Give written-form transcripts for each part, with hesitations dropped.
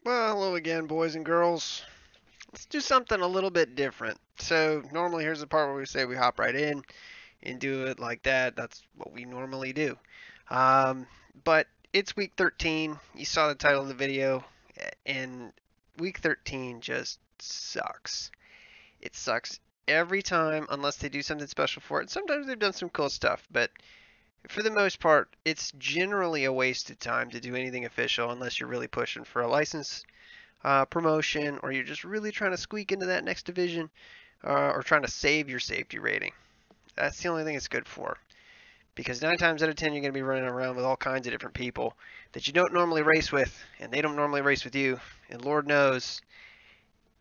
Well, hello again, boys and girls. Let's do something a little bit different. So, normally here's the part where we say we hop right in and do it like that. That's what we normally do. Um, but it's week 13. You saw the title of the video, and week 13 just sucks. It sucks every time unless they do something special for it. Sometimes they've done some cool stuff, but for the most part, it's generally a waste of time to do anything official unless you're really pushing for a license promotion, or you're just really trying to squeak into that next division, or trying to save your safety rating. That's the only thing it's good for. Because 9 times out of 10, you're going to be running around with all kinds of different people that you don't normally race with, and they don't normally race with you. And Lord knows,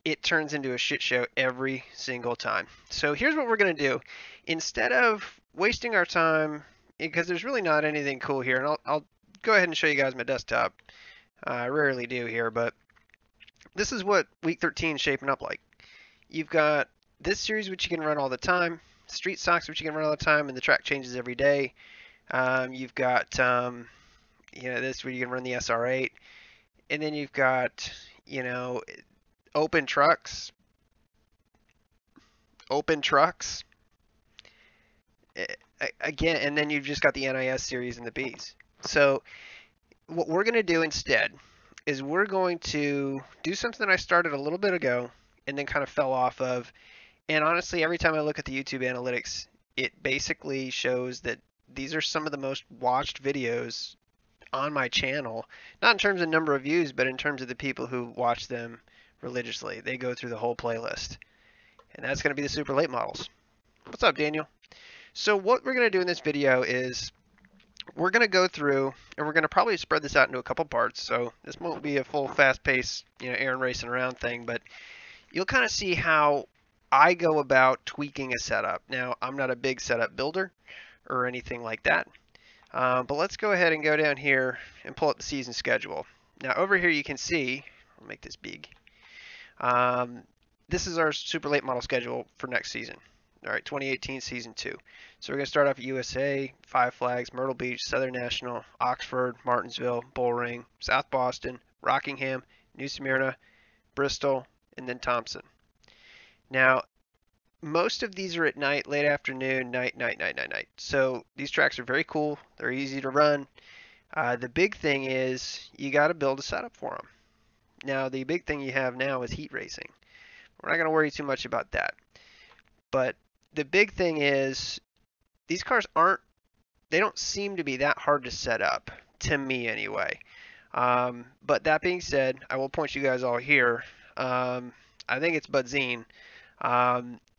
it turns into a shit show every single time. So here's what we're going to do. Instead of wasting our time, because there's really not anything cool here, and I'll go ahead and show you guys my desktop. I rarely do here, but this is what week 13 is shaping up like. You've got this series, which you can run all the time, street stocks, which you can run all the time, and the track changes every day. You've got this where you can run the SR8, and then you've got you know open trucks, open trucks again, and then you've just got the NIS series and the Bs. So what we're going to do instead is we're going to do something that I started a little bit ago and then kind of fell off of. And honestly, every time I look at the YouTube analytics, it basically shows that these are some of the most watched videos on my channel. Not in terms of number of views, but in terms of the people who watch them religiously. They go through the whole playlist. And that's going to be the super late models. What's up, Daniel? So what we're going to do in this video is we're going to go through, and we're going to probably spread this out into a couple parts. So this won't be a full fast-paced, Aaron racing around thing, but you'll kind of see how I go about tweaking a setup. Now, I'm not a big setup builder or anything like that, but let's go ahead and go down here and pull up the season schedule. Now, over here you can see, I'll make this big. This is our super late model schedule for next season. All right, 2018 season 2. So we're going to start off at USA, Five Flags, Myrtle Beach, Southern National, Oxford, Martinsville, Bullring, South Boston, Rockingham, New Smyrna, Bristol, and then Thompson. Now, most of these are at night, late afternoon, night. So these tracks are very cool. They're easy to run. The big thing is you got to build a setup for them. Now, the big thing you have now is heat racing. We're not going to worry too much about that. But the big thing is these cars they don't seem to be that hard to set up, to me anyway. But that being said, I will point you guys all here. I think it's Budzine.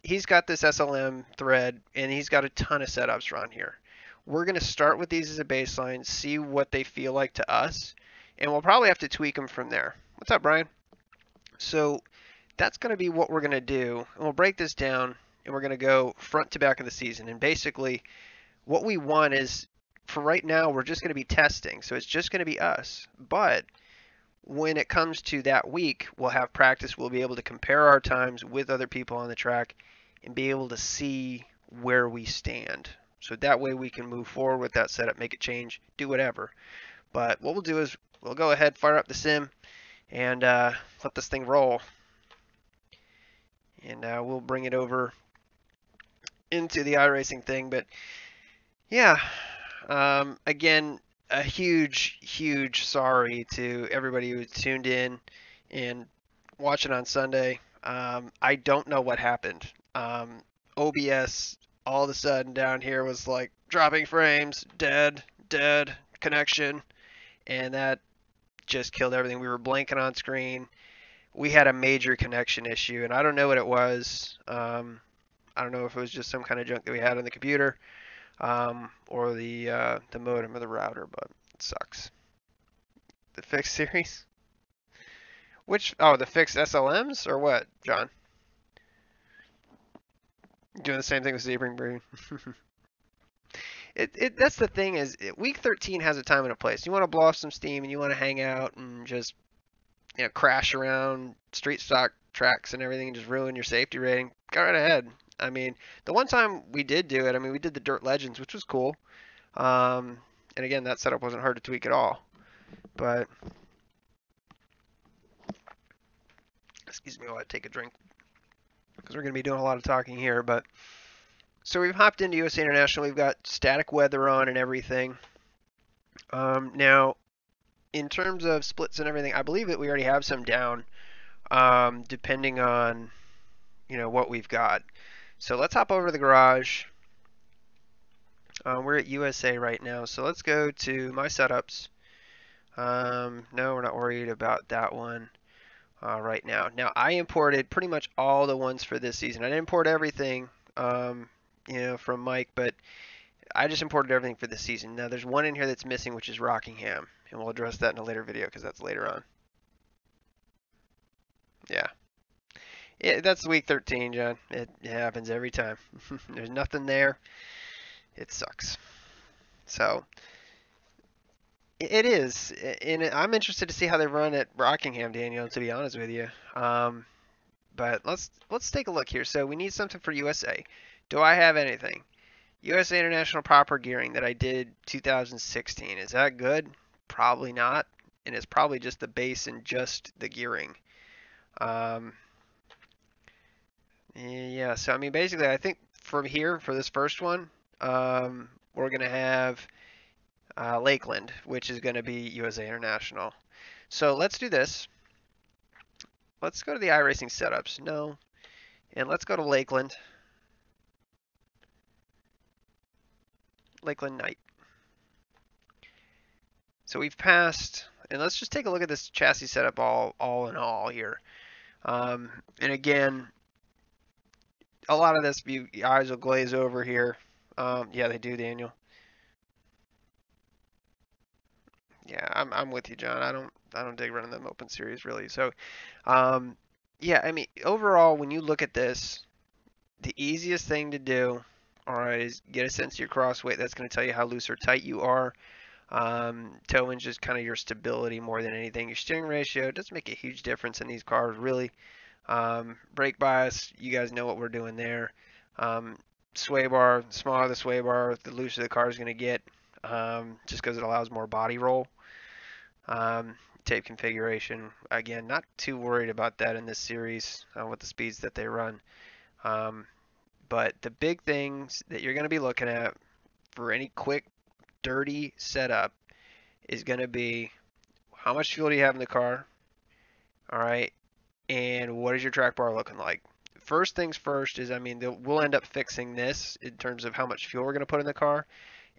He's got this SLM thread, and he's got a ton of setups around here. We're going to start with these as a baseline, see what they feel like to us, and we'll probably have to tweak them from there. What's up, Brian? So that's going to be what we're going to do, and we'll break this down, and we're going to go front to back of the season. And basically, what we want is, for right now, we're just going to be testing, so it's just going to be us. But when it comes to that week, we'll have practice. We'll be able to compare our times with other people on the track and be able to see where we stand. So that way we can move forward with that setup, make it change, do whatever. But what we'll do is we'll go ahead, fire up the sim, and let this thing roll. And we'll bring it over into the iRacing thing. But yeah, again, a huge sorry to everybody who tuned in and watching on Sunday. I don't know what happened. OBS all of a sudden down here was like dropping frames, dead connection, and that just killed everything. We were blanking on screen. We had a major connection issue, and I don't know what it was. I don't know if it was just some kind of junk that we had on the computer, or the modem or the router, but it sucks. The fixed series? Which, oh, the fixed SLMs or what, John? Doing the same thing with Sebring Brew. That's the thing is, week 13 has a time and a place. You want to blow off some steam and you want to hang out and just, crash around street stock tracks and everything and just ruin your safety rating. Go right ahead. I mean, the one time we did do it, we did the Dirt Legends, which was cool. And again, that setup wasn't hard to tweak at all. But Excuse me while I take a drink, because we're going to be doing a lot of talking here. But so we've hopped into USA International. We've got static weather on and everything. Now, in terms of splits and everything, I believe that we already have some down, depending on, what we've got. So let's hop over to the garage. We're at USA right now, so let's go to my setups. No, we're not worried about that one right now. Now, I imported pretty much all the ones for this season. I didn't import everything, from Mike, but I just imported everything for this season. Now, there's one in here that's missing, which is Rockingham, and we'll address that in a later video because that's later on. Yeah. That's week 13, John. It happens every time. There's nothing there. It sucks. So, it is. And I'm interested to see how they run at Rockingham, Daniel, to be honest with you. But let's take a look here. So, we need something for USA. Do I have anything? USA International proper gearing that I did 2016. Is that good? Probably not. And it's probably just the base and just the gearing. Yeah, so I mean, basically, I think from here, for this first one, we're going to have Lakeland, which is going to be USA International. So let's do this. Let's go to the iRacing setups. No. And let's go to Lakeland. Lakeland Night. So we've passed, and let's just take a look at this chassis setup all in all here. And again, a lot of this, your eyes will glaze over here. Yeah, they do, Daniel. Yeah, I'm with you, John. I don't dig running them open series really. So, yeah, I mean, overall, when you look at this, the easiest thing to do, all right, is get a sense of your cross weight. That's going to tell you how loose or tight you are. Toe inch is kind of your stability more than anything. Your steering ratio doesn't make a huge difference in these cars, really. Brake bias, you guys know what we're doing there. Sway bar, the smaller the sway bar, the looser the car is going to get, just because it allows more body roll. Tape configuration, again, not too worried about that in this series with the speeds that they run. But the big things that you're going to be looking at for any quick, dirty setup is going to be how much fuel do you have in the car, all right, and what is your track bar looking like. First things first is, I mean, we'll end up fixing this in terms of how much fuel we're going to put in the car,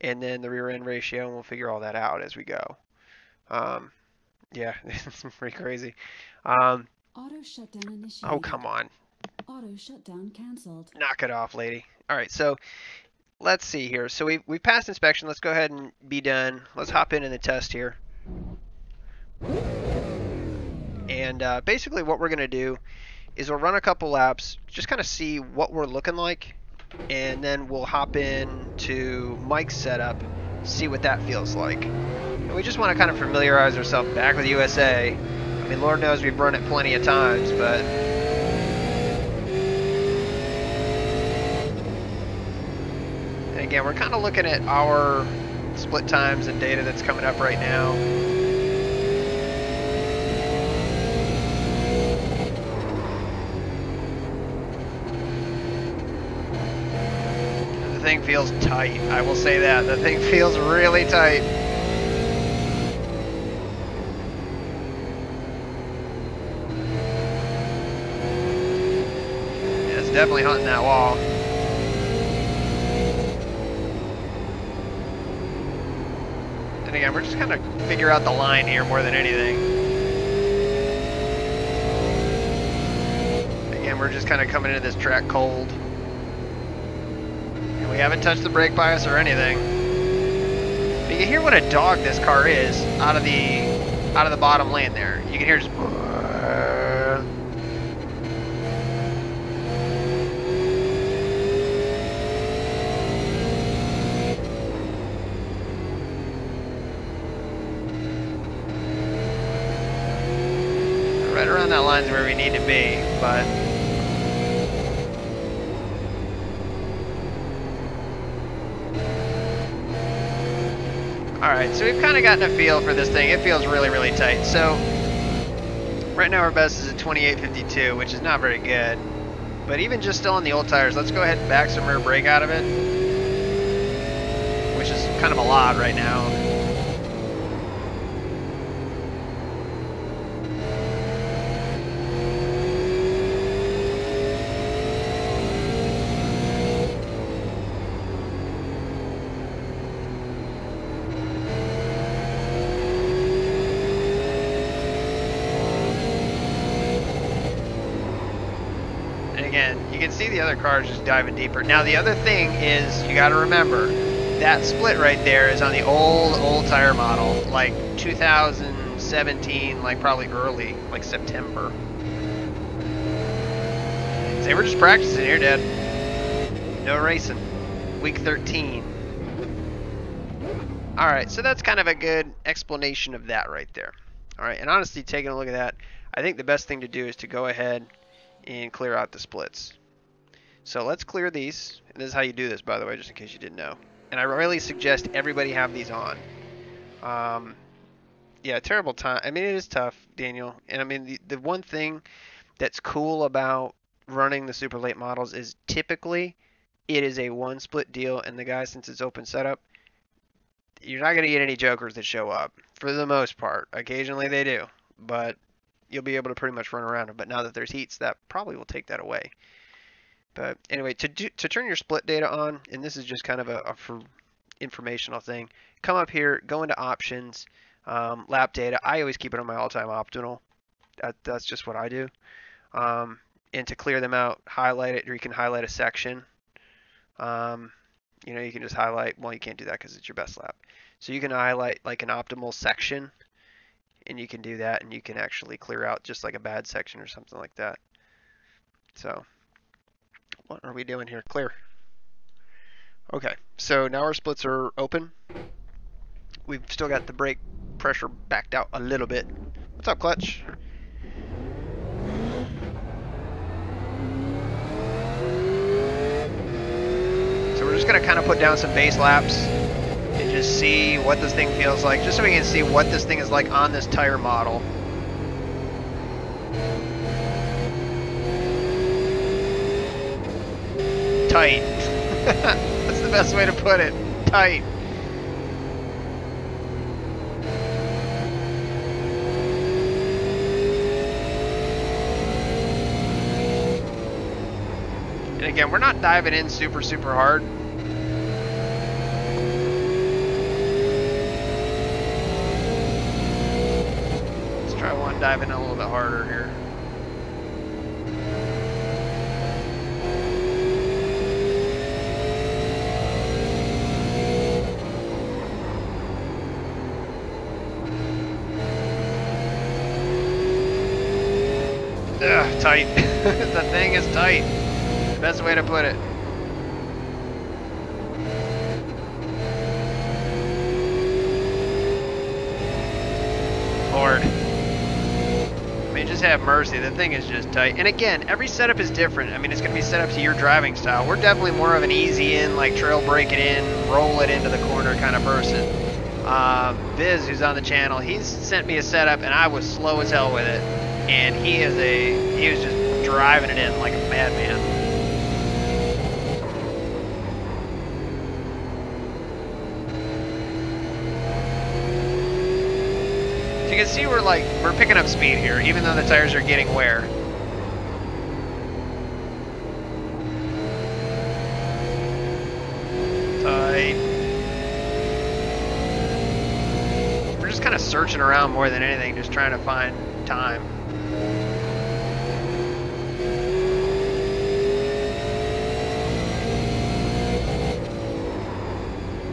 and then the rear end ratio, and we'll figure all that out as we go. Yeah, it's pretty crazy. Auto shutdown initiated. Oh, come on. Auto shutdown canceled. Knock it off, lady. All right, so let's see here. So we've passed inspection. Let's go ahead and be done. Let's hop in the test here. And basically what we're going to do is we'll run a couple laps, just kind of see what we're looking like, and then we'll hop in to Mike's setup, see what that feels like. And we just want to kind of familiarize ourselves back with USA. I mean, Lord knows we've run it plenty of times, but and again, we're kind of looking at our split times and data that's coming up right now. The thing feels tight. I will say that. The thing feels really tight. Yeah, it's definitely hunting that wall. And again, we're just kind of figure out the line here more than anything. Again, we're just kind of coming into this track cold. And we haven't touched the brake bias or anything. But you can hear what a dog this car is out of the bottom lane there. You can hear just right around that line's where we need to be, but alright, so we've kind of gotten a feel for this thing. It feels really, really tight. So Right now our best is at 28.52, which is not very good. But even just still on the old tires, let's go ahead and back some rear brake out of it, which is kind of a lot right now. Again, you can see the other cars just diving deeper. Now the other thing is, you got to remember, that split right there is on the old tire model, like 2017, like probably early, like September. So we're just practicing here, Dad. No racing. Week 13. Alright, so that's kind of a good explanation of that right there. Alright, and honestly, taking a look at that, I think the best thing to do is to go ahead and clear out the splits. So let's clear these. And this is how you do this, by the way, just in case you didn't know. And I really suggest everybody have these on. Yeah, terrible time. I mean, it is tough, Daniel. And I mean, the one thing that's cool about running the super late models is typically it is a one split deal, and the guy, since it's open setup, you're not going to get any jokers that show up for the most part. Occasionally they do, but you'll be able to pretty much run around them. But now that there's heats, that probably will take that away. But anyway, to turn your split data on, and this is just kind of a for informational thing, come up here, go into options, lap data. I always keep it on my all-time optimal. That's just what I do. And to clear them out, highlight it, or you can highlight a section. You know, you can just highlight, well, you can't do that because it's your best lap. So you can highlight like an optimal section, and you can do that, and you can actually clear out just like a bad section or something like that. So what are we doing here? Clear. Okay, so now our splits are open. We've still got the brake pressure backed out a little bit. What's up, clutch? So we're just gonna kind of put down some base laps and just see what this thing feels like, just so we can see what this thing is like on this tire model. Tight. That's the best way to put it. Tight. And again, we're not diving in super hard. Let's try one diving a little bit harder here. Ugh, tight. The thing is tight. Best way to put it. Lord. I mean, just have mercy. The thing is just tight. And again, every setup is different. I mean, it's going to be set up to your driving style. We're definitely more of an easy in, like trail break it in, roll it into the corner kind of person. Viz, who's on the channel, he's sent me a setup, and I was slow as hell with it. And he was just driving it in like a madman. So you can see we're picking up speed here, even though the tires are getting wear. Tight. We're just kind of searching around more than anything, just trying to find time.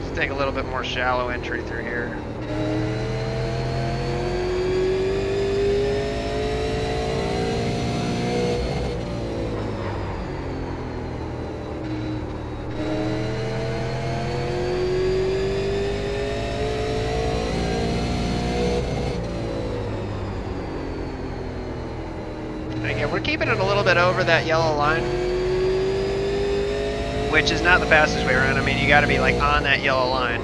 Let's take a little bit more shallow entry through here. Again, we're keeping it a little bit over that yellow line, which is not the fastest way around. I mean, you got to be like on that yellow line.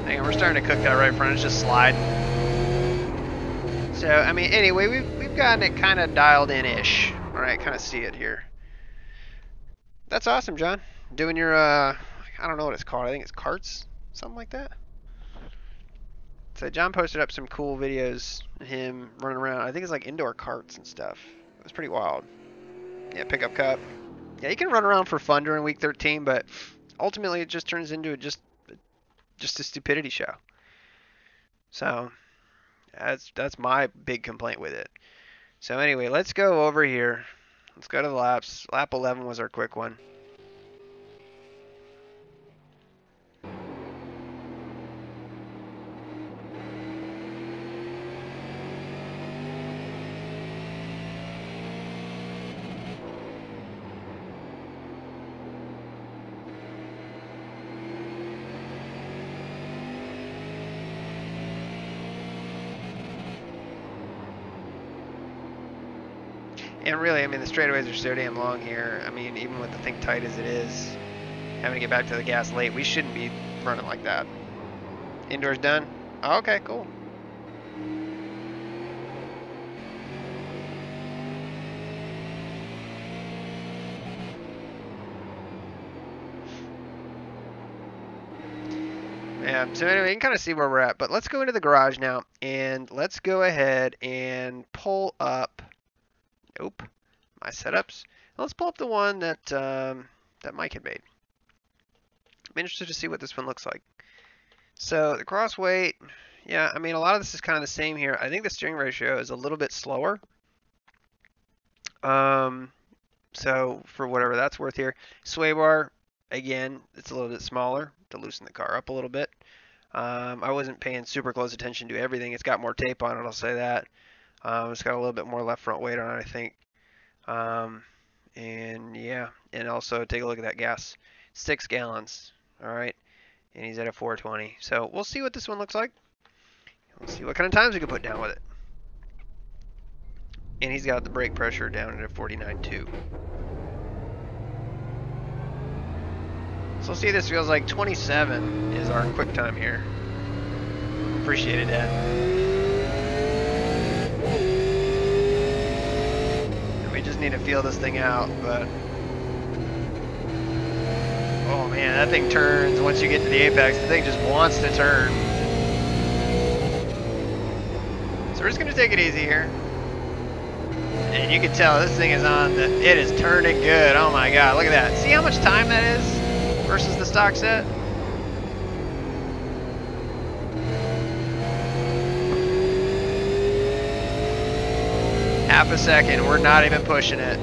Again, we're starting to cook that right front. It's just sliding. So, I mean, anyway, we've gotten it kind of dialed in-ish. All right, kind of see it here. That's awesome, John. Doing your, I don't know what it's called. I think it's carts, something like that. So John posted up some cool videos of him running around. I think it's like indoor carts and stuff. It was pretty wild. Yeah, pickup cup. Yeah, you can run around for fun during week 13, but ultimately it just turns into just a stupidity show. So that's my big complaint with it. So anyway, let's go over here. Let's go to the laps. Lap 11 was our quick one. And really, I mean, the straightaways are so damn long here. I mean, even with the thing tight as it is, having to get back to the gas late, we shouldn't be running like that. Indoors done? Oh, okay, cool. Yeah, so anyway, you can kind of see where we're at. But let's go into the garage now, and let's go ahead and pull up, nope, my setups. Let's pull up the one that that Mike had made. I'm interested to see what this one looks like. So the cross weight, yeah, I mean, a lot of this is kind of the same here. I think the steering ratio is a little bit slower. So for whatever that's worth here. Sway bar, again, it's a little bit smaller to loosen the car up a little bit. I wasn't paying super close attention to everything. It's got more tape on it, I'll say that. It's got a little bit more left front weight on it, I think. And yeah, and also take a look at that gas. 6 gallons, all right? And he's at a 420. So we'll see what this one looks like. We'll see what kind of times we can put down with it. And he's got the brake pressure down at a 49.2. So let's see, this feels like 27 is our quick time here. Appreciate it, Dad. And we just need to feel this thing out, but oh man, that thing turns once you get to the apex. The thing just wants to turn. So we're just gonna take it easy here. And you can tell this thing is on it is turning good. Oh my god, look at that. See how much time that is versus the stock set? Half a second, we're not even pushing it.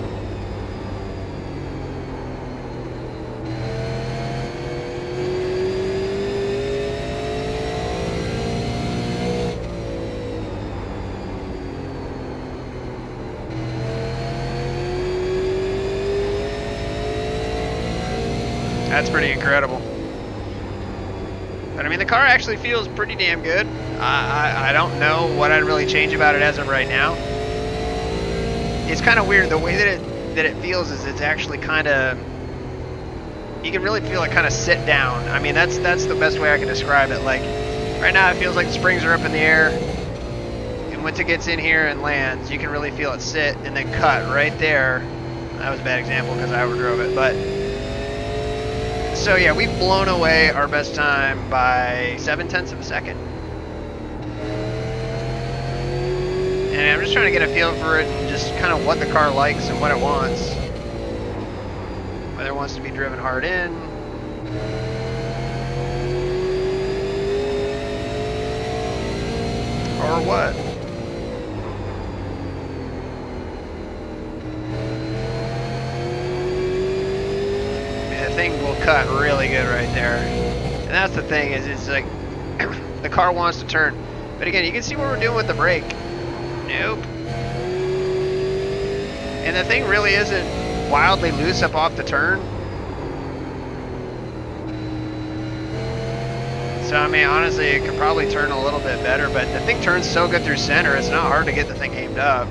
That's pretty incredible. But I mean, the car actually feels pretty damn good. I don't know what I'd really change about it as of right now. It's kind of weird the way that it feels is it's actually kind of, you can really feel it kind of sit down. I mean, that's the best way I can describe it. Like right now it feels like the springs are up in the air, and once it gets in here and lands, you can really feel it sit and then cut right there. That was a bad example because I overdrove it, but so yeah, we've blown away our best time by 0.7 of a second. And I'm just trying to get a feel for it and just kind of what the car likes and what it wants. Whether it wants to be driven hard in. Or what. The thing will cut really good right there. And that's the thing, is it's like the car wants to turn. But again, you can see what we're doing with the brake. Nope. And the thing really isn't wildly loose up off the turn. So I mean, honestly, it could probably turn a little bit better, but the thing turns so good through center, it's not hard to get the thing aimed up.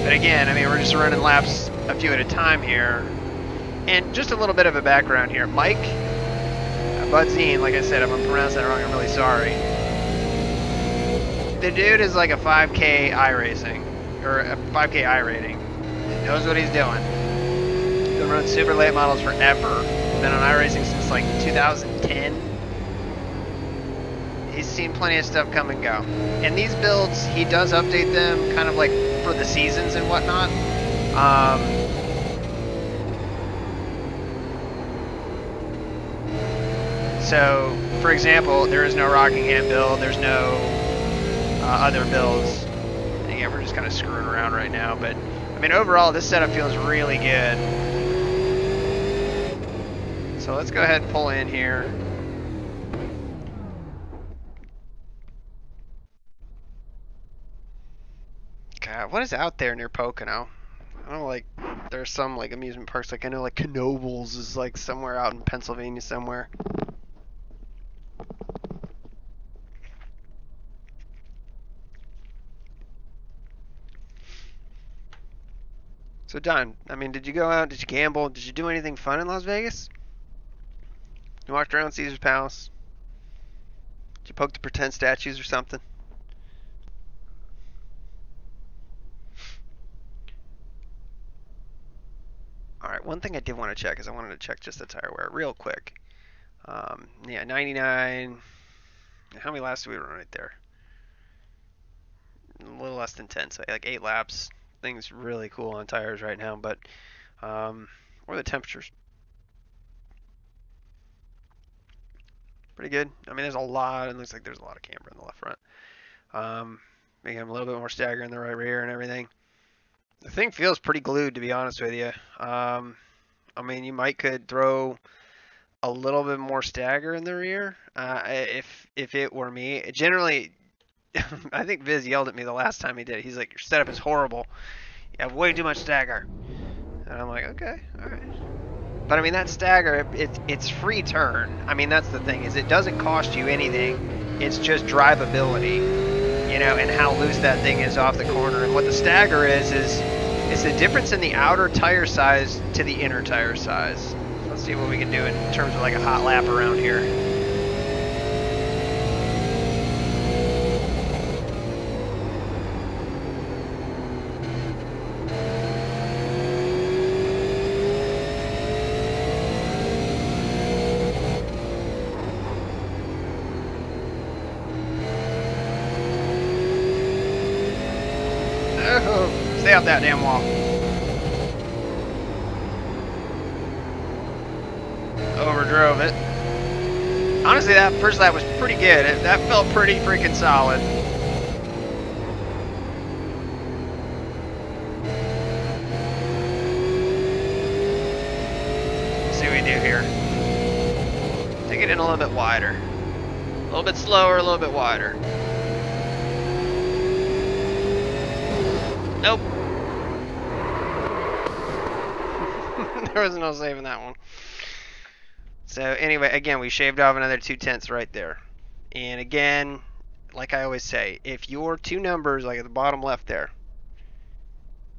But again, I mean, we're just running laps a few at a time here. And just a little bit of a background here. Mike Budzine, like I said, if I'm pronouncing that wrong, I'm really sorry. The dude is like a 5K iRacing, or a 5K iRating. He knows what he's doing. He's been running super late models forever. Been on iRacing since like 2010. He's seen plenty of stuff come and go. And these builds, he does update them kind of like for the seasons and whatnot. So, for example, there is no Rockingham build, there's no other builds. And again, we're just kind of screwing around right now, but I mean, overall, this setup feels really good. So let's go ahead and pull in here. God, what is out there near Pocono? I don't know, like, there's some like amusement parks, like I know like Knoebels is like somewhere out in Pennsylvania somewhere. So Don, I mean, did you go out, did you gamble, did you do anything fun in Las Vegas? You walked around Caesar's Palace? Did you poke the pretend statues or something? Alright, one thing I did want to check is I wanted to check just the tire wear real quick. Yeah, 99. How many laps do we run right there? A little less than 10, so like 8 laps. Things really cool on tires right now, but what are the temperatures? Pretty good. I mean, there's a lot, it looks like there's a lot of camber in the left front. Making a little bit more stagger in the right rear and everything. The thing feels pretty glued, to be honest with you. I mean, you could throw a little bit more stagger in the rear if it were me. Generally, I think Viz yelled at me the last time he did it. He's like, your setup is horrible. You have way too much stagger. And I'm like, okay, all right. But I mean, that stagger, it's free turn. I mean, that's the thing, is it doesn't cost you anything. It's just drivability, you know, and how loose that thing is off the corner. And what the stagger is the difference in the outer tire size to the inner tire size. Let's see what we can do in terms of like a hot lap around here. Stay off that damn wall. Overdrove it. Honestly, that first lap was pretty good. That felt pretty freaking solid. Let's see what we do here. Take it in a little bit wider. A little bit slower, a little bit wider. Nope. There was no saving that one. So anyway, again, we shaved off another 2/10 right there. And again, like I always say, if your two numbers, like at the bottom left there,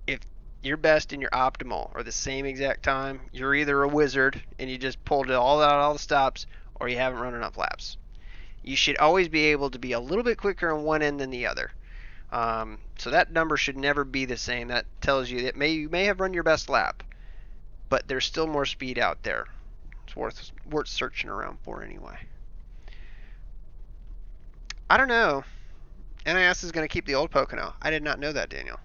if your best and your optimal are the same exact time, you're either a wizard and you just pulled all out all the stops, or you haven't run enough laps. You should always be able to be a little bit quicker on one end than the other. So that number should never be the same. That tells you that you may have run your best lap, but there's still more speed out there. It's worth searching around for anyway. I don't know. NIS is going to keep the old Pocono. I did not know that, Daniel.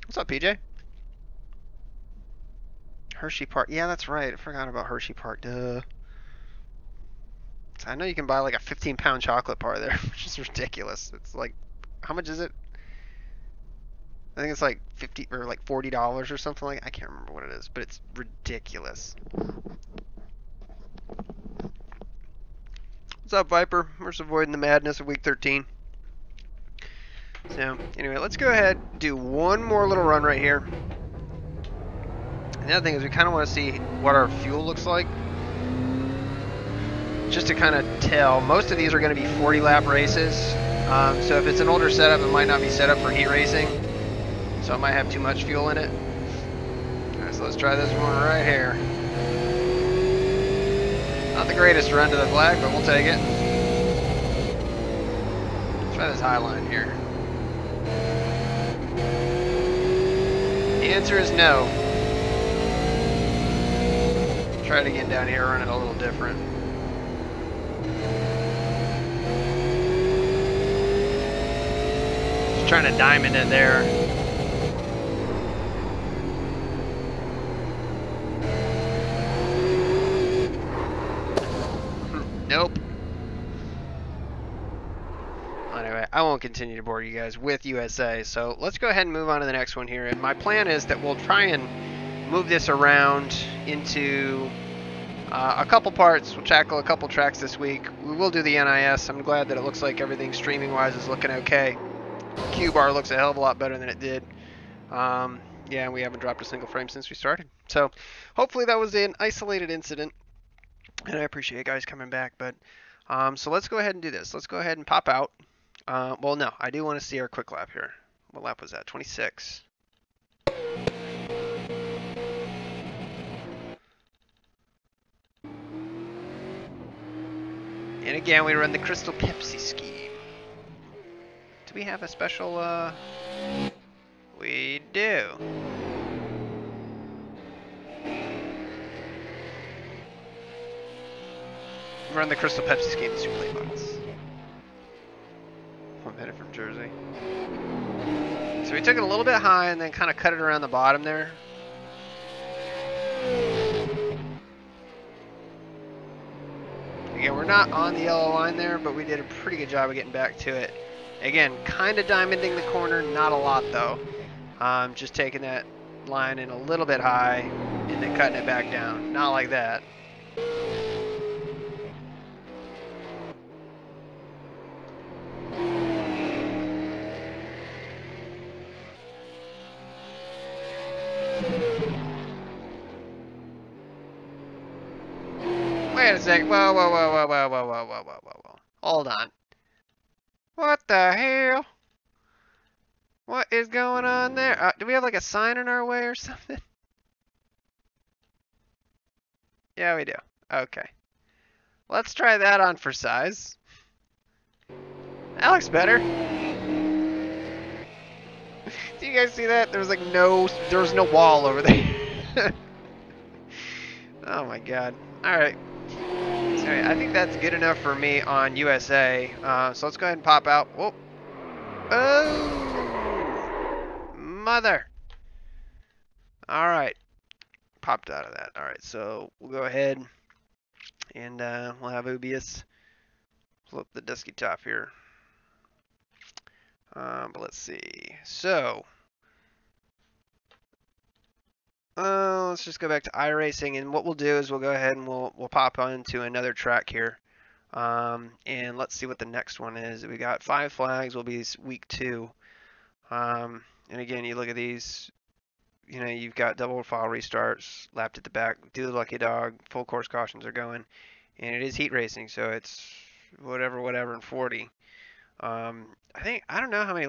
What's up, PJ? Hershey Park. Yeah, that's right. I forgot about Hershey Park. Duh. I know you can buy like a 15-pound chocolate bar there, which is ridiculous. It's like, how much is it? I think it's like $50 or like $40 or something like that. I can't remember what it is, but it's ridiculous. What's up, Viper? We're just avoiding the madness of week 13. So, anyway, let's go ahead and do one more little run right here. And the other thing is we kind of want to see what our fuel looks like. Just to kind of tell, most of these are going to be 40-lap races. So if it's an older setup, it might not be set up for heat racing. So it might have too much fuel in it. Alright, so let's try this one right here. Not the greatest run to the flag, but we'll take it. Let's try this high line here. The answer is no. Try it again down here, run it a little different. Just trying to diamond it there. Nope. Anyway, I won't continue to bore you guys with USA, so let's go ahead and move on to the next one here. And my plan is that we'll try and move this around into a couple parts. We'll tackle a couple tracks this week. We will do the NIS. I'm glad that it looks like everything streaming-wise is looking okay. Q-Bar looks a hell of a lot better than it did. Yeah, we haven't dropped a single frame since we started. So hopefully that was an isolated incident. And I appreciate you guys coming back. But so let's go ahead and do this. Let's go ahead and pop out. Well, no, I do want to see our quick lap here. What lap was that? 26. And again, we run the Crystal Pepsi scheme. Do we have a special, We do. We run the Crystal Pepsi scheme, the Super Late models. I'm headed from Jersey. So we took it a little bit high and then kind of cut it around the bottom there. Again, we're not on the yellow line there, but we did a pretty good job of getting back to it. Again, kind of diamonding the corner, not a lot though. Just taking that line in a little bit high and then cutting it back down. Not like that. Wait a sec. Whoa, whoa, whoa, whoa, whoa, whoa, whoa, whoa, whoa, whoa, whoa. Hold on. What the hell? What is going on there? Do we have like a sign in our way or something? Yeah, we do. Okay. Let's try that on for size. That looks better. Do you guys see that? There was like there was no wall over there. Oh my god. Alright. So I think that's good enough for me on USA. So let's go ahead and pop out. Whoa. Oh! Mother! Alright. Popped out of that. Alright, so we'll go ahead and we'll have Ubius flip the dusky top here. But let's see. So, let's just go back to iRacing, and what we'll do is we'll go ahead and we'll pop onto another track here. And let's see what the next one is. We got 5 flags. Will be week 2. And again, you look at these. You know, you've got double file restarts, lapped at the back, do the lucky dog, full course cautions are going, and it is heat racing, so it's whatever, and 40. I don't know how many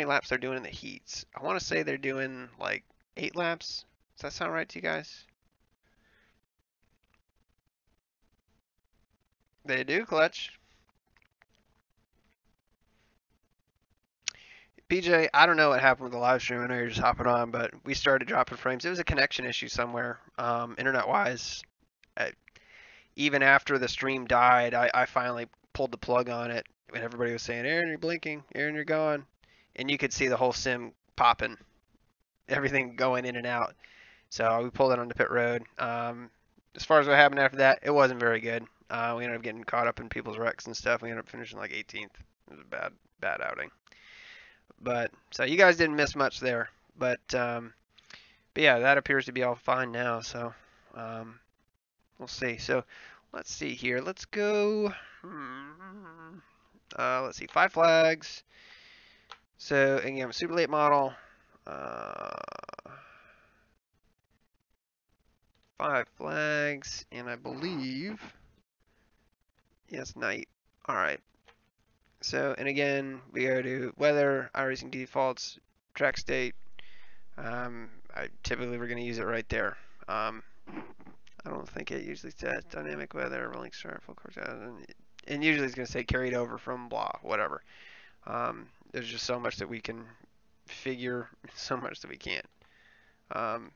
laps they're doing in the heats. I want to say they're doing like 8 laps. Does that sound right to you guys? They do, Clutch. PJ, I don't know what happened with the live stream. I know you're just hopping on, but we started dropping frames. It was a connection issue somewhere, internet-wise. Even after the stream died, I finally pulled the plug on it, and everybody was saying, "Aaron, you're blinking. Aaron, you're gone." And you could see the whole sim popping, everything going in and out. So we pulled it onto pit road. As far as what happened after that, it wasn't very good. We ended up getting caught up in people's wrecks and stuff. We ended up finishing like 18th. It was a bad outing. But so you guys didn't miss much there. But yeah, that appears to be all fine now. So we'll see. So let's see here. Let's go. Let's see. 5 flags. So again, super late model. 5 flags, and I believe, yes, night. All right. So, and again, we go to weather, iRacing defaults, track state. I typically we're going to use it right there. I don't think it usually says dynamic weather, rolling start, full course, and usually it's going to say carried over from blah, whatever. There's just so much that we can figure, so much that we can't. Hmm.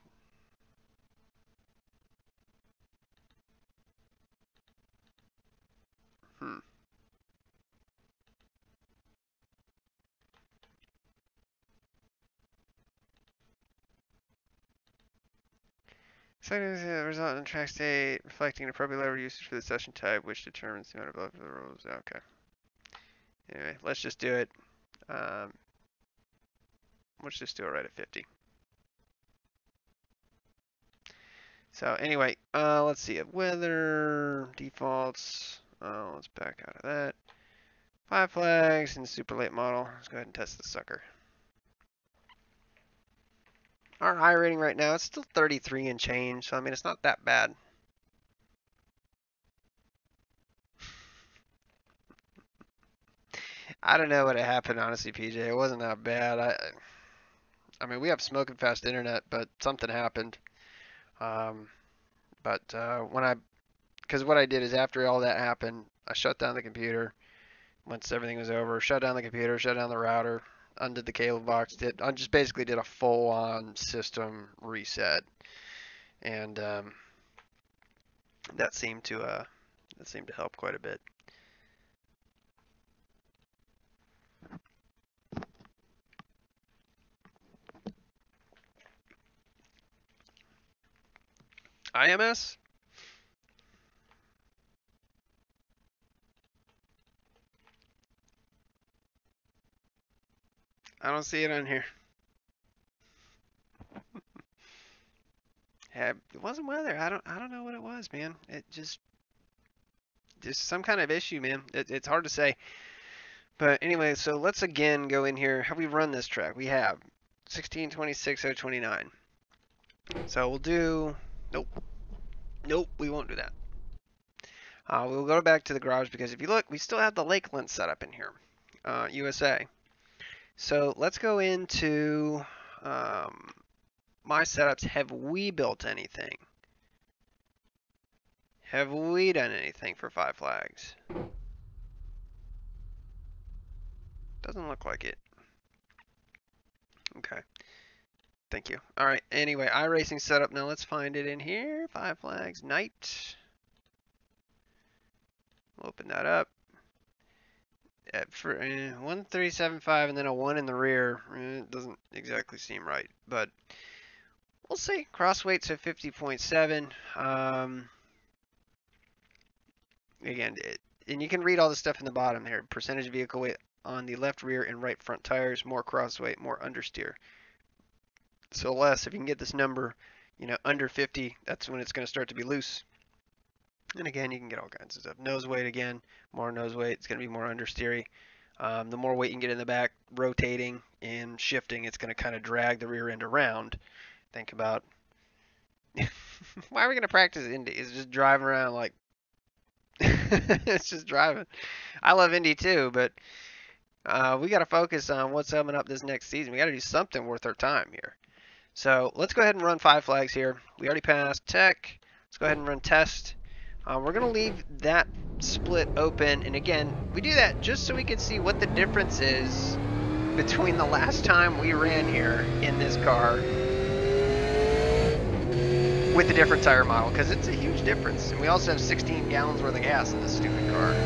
Second is the result in track state, reflecting an appropriate lever usage for the session type, which determines the amount of the rules. Okay. Anyway, let's just do it. Let's just do it right at 50. So anyway, let's see. Weather defaults. Let's back out of that. 5 flags and super late model. Let's go ahead and test the sucker. Our I rating right now, it's still 33 and change, so I mean, it's not that bad. I don't know what happened, honestly, PJ. It wasn't that bad. I mean, we have smoking fast internet, but something happened. Because what I did is after all that happened, I shut down the computer. Once everything was over, shut down the computer, shut down the router, undid the cable box. I just basically did a full-on system reset, and that seemed to help quite a bit. IMS? I don't see it on here. Yeah, it wasn't weather. I don't know what it was, man. It just some kind of issue, man. It's hard to say. But anyway, so let's again go in here. Have we run this track? We have 16:26:029. So we'll do. Nope, we won't do that. We'll go back to the garage because if you look, we still have the Lakeland setup in here, USA. So let's go into my setups. Have we built anything? Have we done anything for 5 flags? Doesn't look like it. Okay. Thank you. All right. Anyway, iRacing setup. Now let's find it in here. 5 flags, night. We'll open that up. For 1375 and then a 1 in the rear. It doesn't exactly seem right, but we'll see. Cross weights at 50.7. Again, and you can read all the stuff in the bottom here. Percentage vehicle weight on the left rear and right front tires. More cross weight, more understeer. So less, if you can get this number, under 50, that's when it's going to start to be loose. And again, you can get all kinds of stuff. Nose weight, again, more nose weight. It's going to be more understeery. The more weight you can get in the back, rotating and shifting, it's going to kind of drag the rear end around. Think about, why are we going to practice Indy? It's just driving around like, it's just driving. I love Indy too, but we got to focus on what's coming up this next season. We got to do something worth our time here. So let's go ahead and run 5 flags here. We already passed tech. Let's go ahead and run test. We're going to leave that split open. And again, we do that just so we can see what the difference is between the last time we ran here in this car with the different tire model, because it's a huge difference. And we also have 16 gallons worth of gas in this stupid car.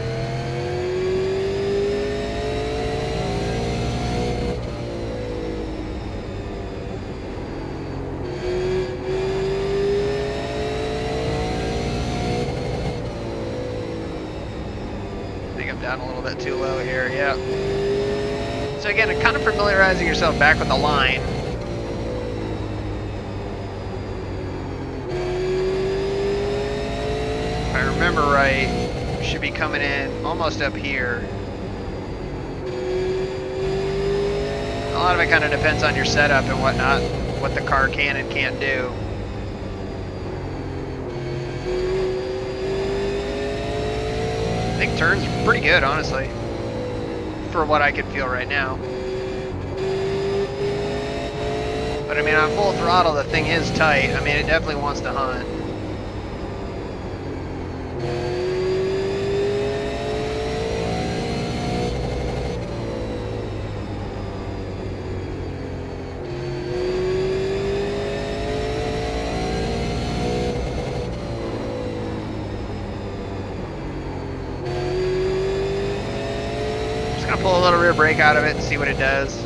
Down a little bit too low here, yeah. So again, kind of familiarizing yourself back with the line. If I remember right, should be coming in almost up here. A lot of it kind of depends on your setup and whatnot, what the car can and can't do. I think turns pretty good, honestly, for what I can feel right now. But I mean, on full throttle, the thing is tight. I mean, it definitely wants to hunt. Gonna pull a little rear brake out of it and see what it does.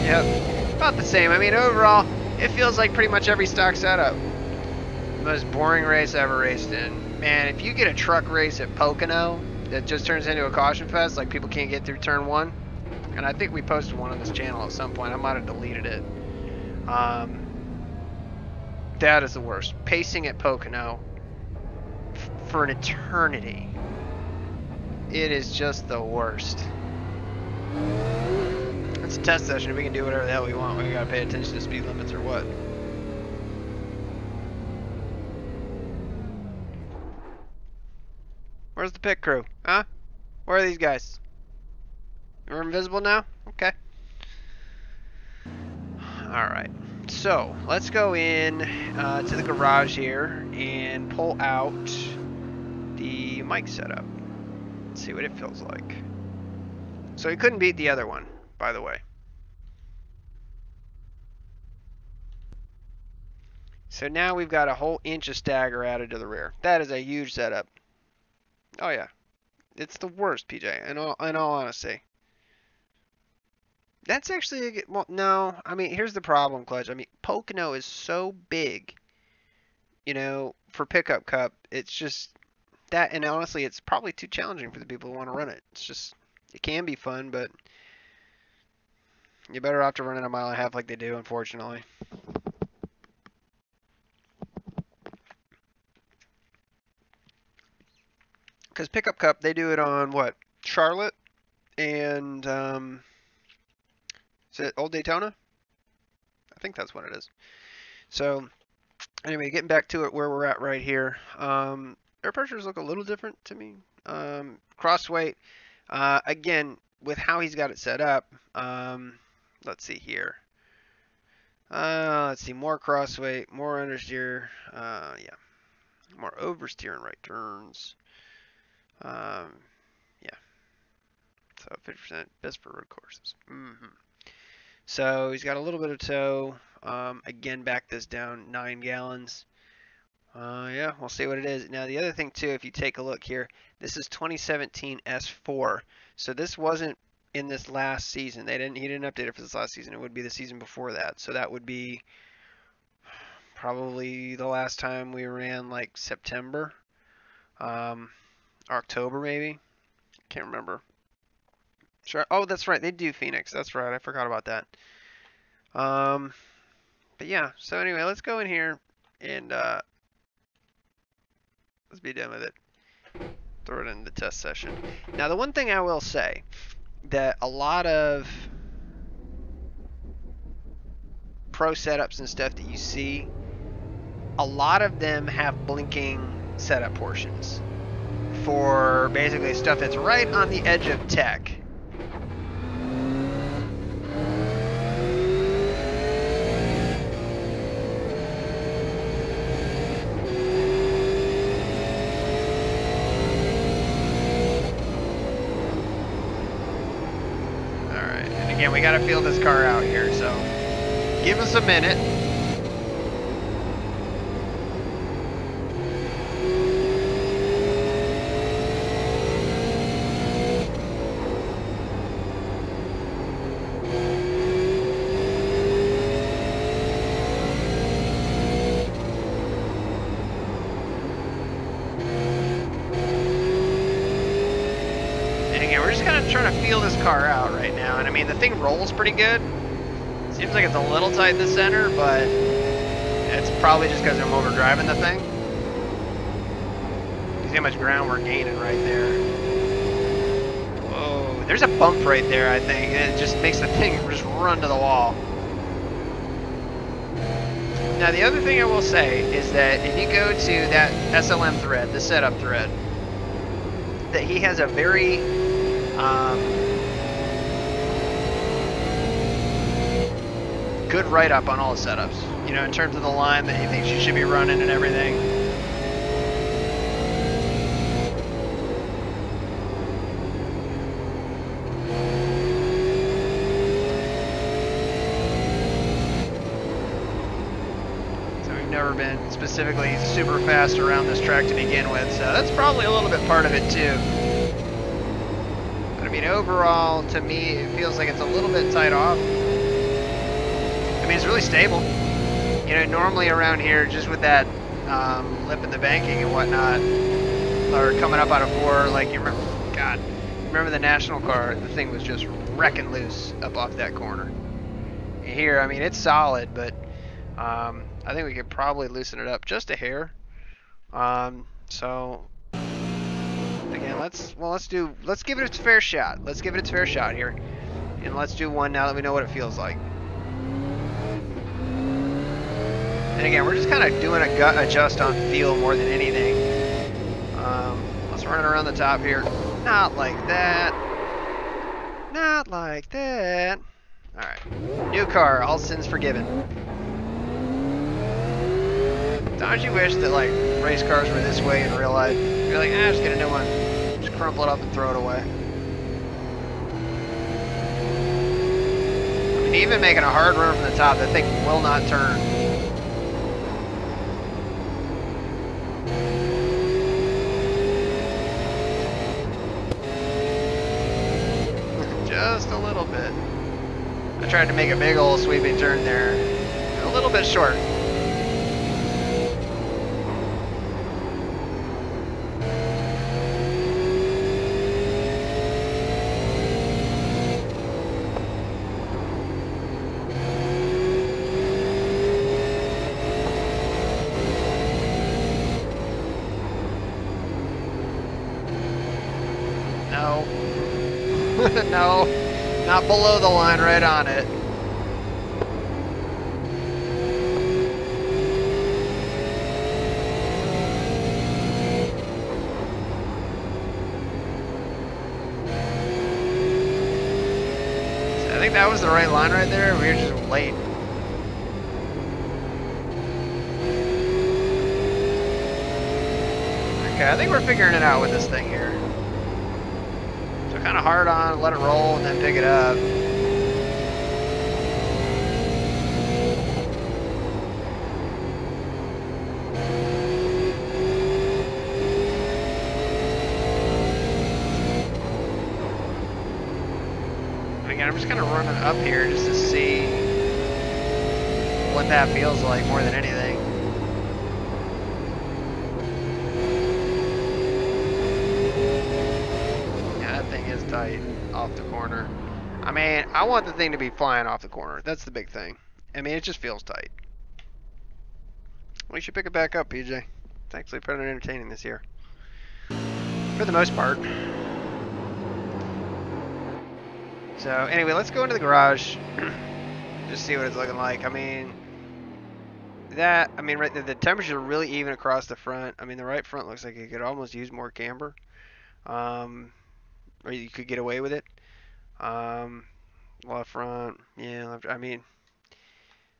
Yep, about the same. I mean, overall, it feels like pretty much every stock setup. Most boring race I ever raced in. Man, if you get a truck race at Pocono that just turns into a caution fest, like people can't get through turn 1, and I think we posted one on this channel at some point. I might have deleted it. That is the worst. Pacing at Pocono for an eternity. It is just the worst. It's a test session. We can do whatever the hell we want. We gotta pay attention to speed limits or what. Where's the pit crew? Huh? Where are these guys? You're invisible now? Okay. Alright. So, let's go in to the garage here and pull out the mic setup. Let's see what it feels like. So, he couldn't beat the other one, by the way. So now we've got a whole inch of stagger added to the rear. That is a huge setup. Oh yeah, it's the worst, PJ. In all honesty, that's actually well. No, I mean here's the problem, Clutch. I mean Pocono is so big, you know, for pickup cup. It's just that, and honestly, it's probably too challenging for the people who want to run it. It's just it can be fun, but you're better off to run it a mile and a half like they do, unfortunately. Because Pickup Cup, they do it on, what, Charlotte and, is it Old Daytona? I think that's what it is. So, anyway, getting back to it where we're at right here. Air pressures look a little different to me. Cross weight, again, with how he's got it set up, let's see here. Let's see, more cross weight, more understeer, yeah, more oversteer and right turns. Yeah, so 50% best for road courses. So he's got a little bit of tow. Again, back this down 9 gallons. Yeah, we'll see what it is. Now the other thing too, if you take a look here, this is 2017 S4. So this wasn't in this last season. He didn't update it for this last season. It would be the season before that. So that would be probably the last time we ran like September. October maybe. Can't remember. Sure. Oh, that's right. They do Phoenix. That's right. I forgot about that. But yeah. So anyway, let's go in here and let's be done with it. Throw it in the test session. Now, the one thing I will say that a lot of pro setups and stuff that you see, a lot of them have blinking setup portions for basically stuff that's right on the edge of tech. Alright, and again, we gotta feel this car out here, so give us a minute. Trying to feel this car out right now, and I mean the thing rolls pretty good. Seems like it's a little tight in the center, but it's probably just because I'm overdriving the thing. You see how much ground we're gaining right there. Whoa, There's a bump right there, I think, and it just makes the thing just run to the wall. Now, the other thing I will say is that if you go to that SLM thread, the setup thread, that he has a very good write-up on all the setups. You know, in terms of the line that he thinks you should be running and everything. So we've never been specifically super fast around this track to begin with, so that's probably a little bit part of it too. But I mean, overall, to me, it feels like it's a little bit tight off. I mean, it's really stable. You know, normally around here, just with that lip in the banking and whatnot, or coming up out of 4, like you remember, God, remember the National car? The thing was just wrecking loose up off that corner. Here, I mean, it's solid, but I think we could probably loosen it up just a hair. So again, let's give it its fair shot. Let's give it its fair shot here, and let's do one now that we know what it feels like. And again, we're just kind of doing a gut adjust on feel more than anything. Let's run it around the top here. Not like that. Not like that. Alright. New car. All sins forgiven. Don't you wish that, like, race cars were this way in real life? You're like, just get a new one. Just crumple it up and throw it away. I mean, even making a hard run from the top, that thing will not turn. Just a little bit. I tried to make a big old sweeping turn there. A little bit short. No. No. Not below the line, right on it. So I think that was the right line right there. We were just late. Okay, I think we're figuring it out with this thing here. So kind of hard on, let it roll, and then pick it up. Again, I'm just kind of running up here just to see what that feels like more than anything. Yeah, that thing is tight off the corner. I mean, I want the thing to be flying off the corner. That's the big thing. I mean, it just feels tight. We should pick it back up, PJ. It's actually pretty entertaining this year. For the most part. So anyway, let's go into the garage. Just see what it's looking like. I mean, right there, the temperatures are really even across the front. I mean, the right front looks like it could almost use more camber. Or you could get away with it. Left front, yeah, left, I mean,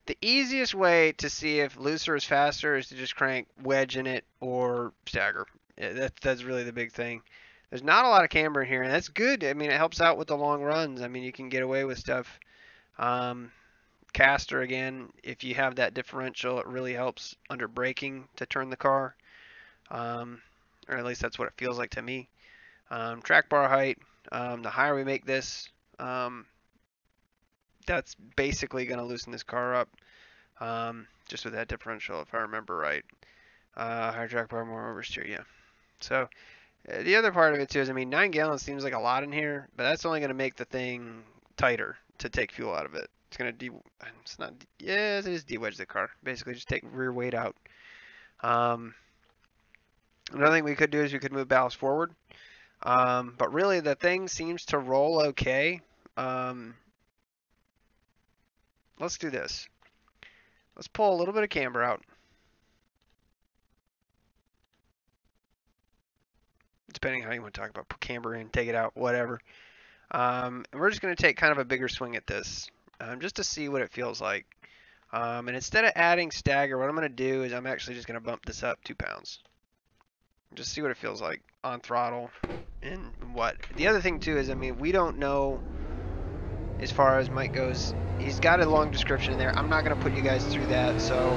the easiest way to see if looser is faster is to just crank wedge in it or stagger. Yeah, that's really the big thing. There's not a lot of camber in here, and that's good. I mean, it helps out with the long runs. I mean, you can get away with stuff. Caster, again, if you have that differential, it really helps under braking to turn the car. Or at least that's what it feels like to me. Track bar height, the higher we make this, that's basically going to loosen this car up, just with that differential, if I remember right. Higher track bar, more oversteer, yeah. So the other part of it too is, I mean, 9 gallons seems like a lot in here, but that's only going to make the thing tighter to take fuel out of it. It's going to it's not, yes, it is de-wedge the car. Basically, just take rear weight out. Another thing we could do is we could move ballast forward. But really, the thing seems to roll okay. Let's do this. Let's pull a little bit of camber out. Depending how you want to talk about, put camber in, take it out, whatever. And we're just going to take kind of a bigger swing at this, just to see what it feels like. And instead of adding stagger, what I'm going to do is I'm actually just going to bump this up 2 pounds. Just see what it feels like on throttle and what. The other thing too is, I mean, we don't know as far as Mike goes. He's got a long description in there. I'm not going to put you guys through that, so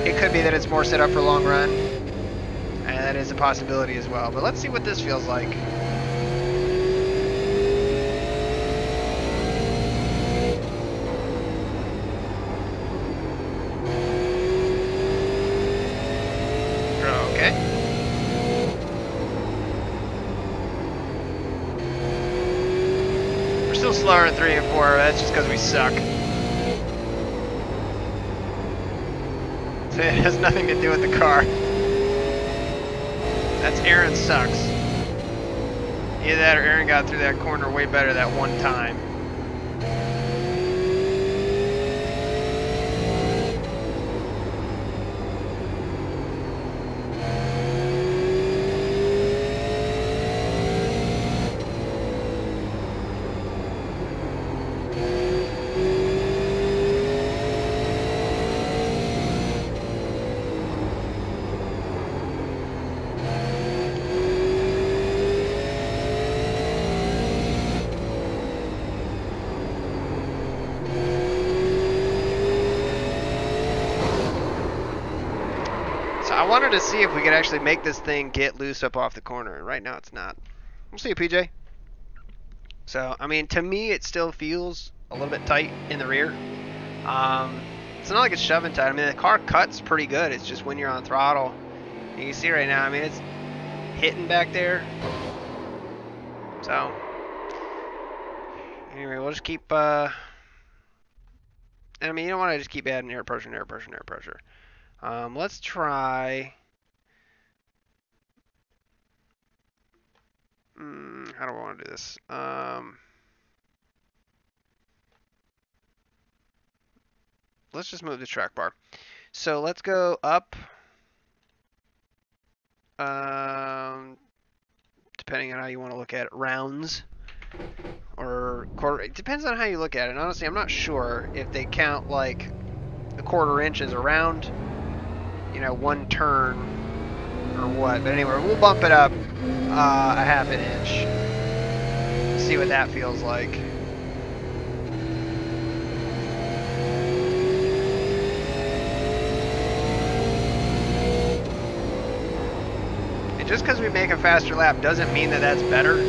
it could be that it's more set up for long run, and that is a possibility as well. But let's see what this feels like. Okay. We're still slower in 3 and 4. That's just because we suck. So it has nothing to do with the car. That's Aaron sucks. Either that or Aaron got through that corner way better that one time. I wanted to see if we could actually make this thing get loose up off the corner. Right now it's not. We'll see you, PJ. So, I mean, to me it still feels a little bit tight in the rear. It's not like it's shoving tight. I mean, the car cuts pretty good. It's just when you're on throttle. You can see right now, I mean, it's hitting back there. So, anyway, we'll just keep, I mean, you don't want to just keep adding air pressure and air pressure and air pressure. Let's try. How do I want to do this? Let's just move the track bar. So let's go up. Depending on how you want to look at it, rounds or quarter. It depends on how you look at it. And honestly, I'm not sure if they count like the quarter inch as a round, you know, one turn or what. But anyway, we'll bump it up a half an inch. See what that feels like. And just because we make a faster lap doesn't mean that that's better.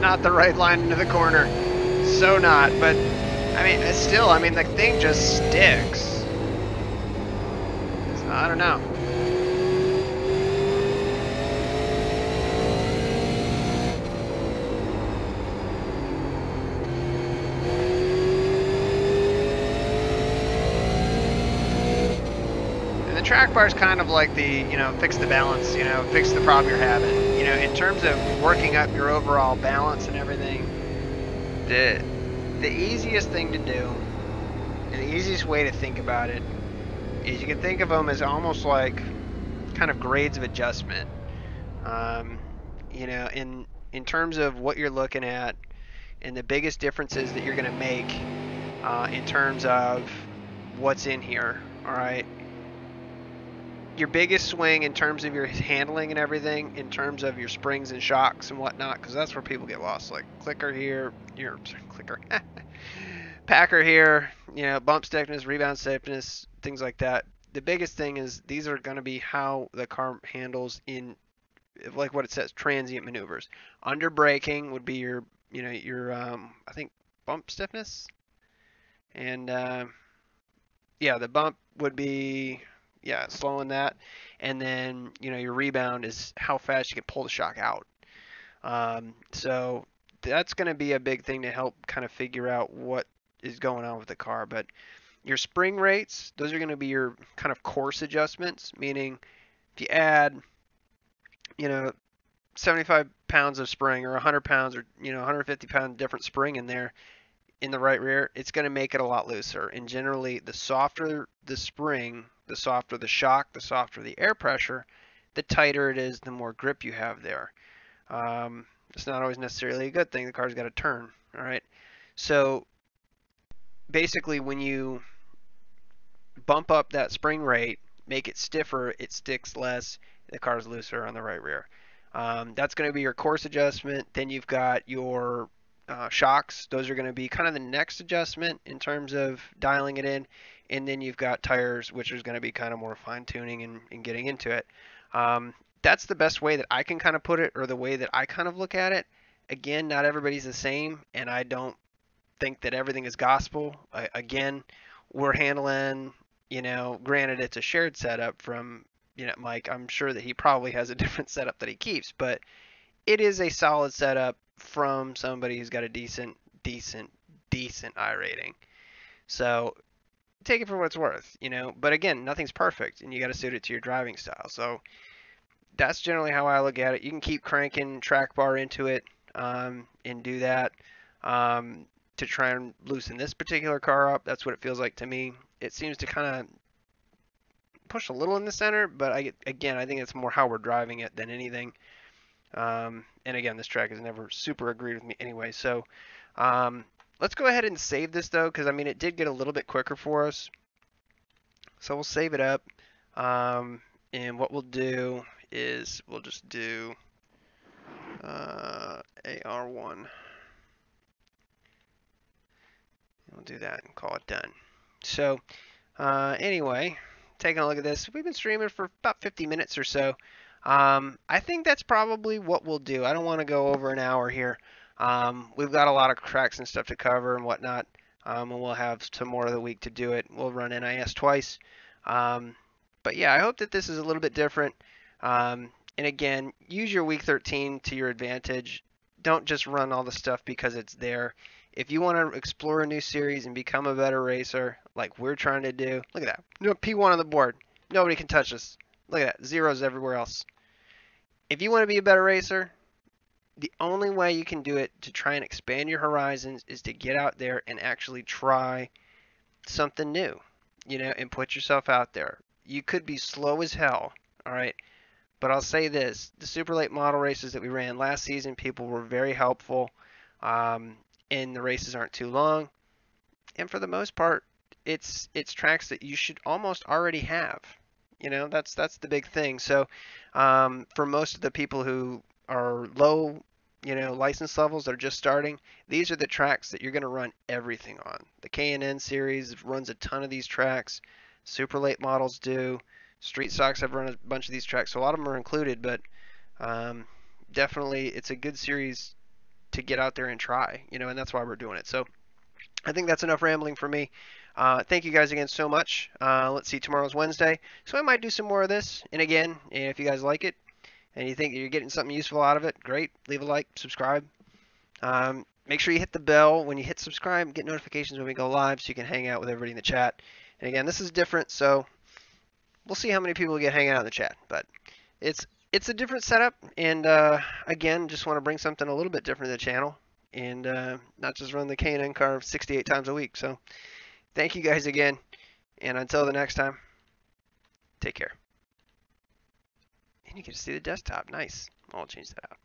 Not the right line into the corner. So not, but I mean, it's still, I mean, the thing just sticks. So, I don't know. And the track bar is kind of like the, you know, fix the balance, you know, fix the problem you're having. You know, in terms of working up your overall balance and everything, the easiest thing to do, and the easiest way to think about it, is you can think of them as almost like kind of grades of adjustment. You know, in terms of what you're looking at, and the biggest differences that you're going to make in terms of what's in here. All right. Your biggest swing in terms of your handling and everything, in terms of your springs and shocks and whatnot, because that's where people get lost. Like clicker here, your clicker, packer here, you know, bump stiffness, rebound stiffness, things like that. The biggest thing is these are going to be how the car handles in like what it says, transient maneuvers. Under braking would be your, your I think bump stiffness, and yeah, the bump would be, yeah, slowing that, and then your rebound is how fast you can pull the shock out. So that's going to be a big thing to help kind of figure out what is going on with the car. But your spring rates, those are going to be your kind of course adjustments, meaning if you add, you know, 75 pounds of spring or 100 pounds or 150 pound different spring in there in the right rear, it's going to make it a lot looser. And generally, the softer the spring, the softer the shock, the softer the air pressure, the tighter it is, the more grip you have there. It's not always necessarily a good thing. The car's got to turn. All right. So basically, when you bump up that spring rate, make it stiffer, it sticks less, the car's looser on the right rear. That's going to be your course adjustment. Then you've got your shocks. Those are going to be kind of the next adjustment in terms of dialing it in. And then you've got tires, which is going to be kind of more fine tuning and getting into it. That's the best way that I can kind of put it, or the way that I kind of look at it. Again, not everybody's the same, and I don't think that everything is gospel. Again, we're handling, granted it's a shared setup from, Mike. I'm sure that he probably has a different setup that he keeps, but it is a solid setup from somebody who's got a decent iRating. So take it for what it's worth, But again, nothing's perfect, and you got to suit it to your driving style. So that's generally how I look at it. You can keep cranking track bar into it, and do that to try and loosen this particular car up. That's what it feels like to me. It seems to kind of push a little in the center, but I think it's more how we're driving it than anything. And again, this track has never super agreed with me anyway. So let's go ahead and save this though, because I mean it did get a little bit quicker for us. So we'll save it up. And what we'll do is we'll just do AR1. We'll do that and call it done. So anyway, taking a look at this, we've been streaming for about 50 minutes or so. I think that's probably what we'll do. I don't want to go over an hour here. We've got a lot of tracks and stuff to cover and whatnot, and we'll have some more of the week to do it. We'll run NIS twice. But yeah, I hope that this is a little bit different. And again, use your week 13 to your advantage. Don't just run all the stuff because it's there. If you want to explore a new series and become a better racer, like we're trying to do, look at that. P1 on the board. Nobody can touch us. Look at that. Zeros everywhere else. If you want to be a better racer, the only way you can do it to try and expand your horizons is to get out there and actually try something new, and put yourself out there. You could be slow as hell, all right? But I'll say this, the super late model races that we ran last season, people were very helpful, and the races aren't too long. And for the most part, it's tracks that you should almost already have. That's the big thing. So for most of the people who are low, license levels that are just starting, these are the tracks that you're going to run everything on. The K&N series runs a ton of these tracks. Super late models do. Street stocks have run a bunch of these tracks, so a lot of them are included, but definitely it's a good series to get out there and try, and that's why we're doing it. So I think that's enough rambling for me. Thank you guys again so much. Let's see, tomorrow's Wednesday, so I might do some more of this. And again, if you guys like it and you think you're getting something useful out of it, great. Leave a like, subscribe. Make sure you hit the bell when you hit subscribe, get notifications when we go live so you can hang out with everybody in the chat. And again, this is different, so we'll see how many people get hanging out in the chat. But it's a different setup, and again, just want to bring something a little bit different to the channel, and not just run the K&N car 68 times a week. So thank you guys again, and until the next time, take care. And you get to see the desktop. Nice. I'll change that out.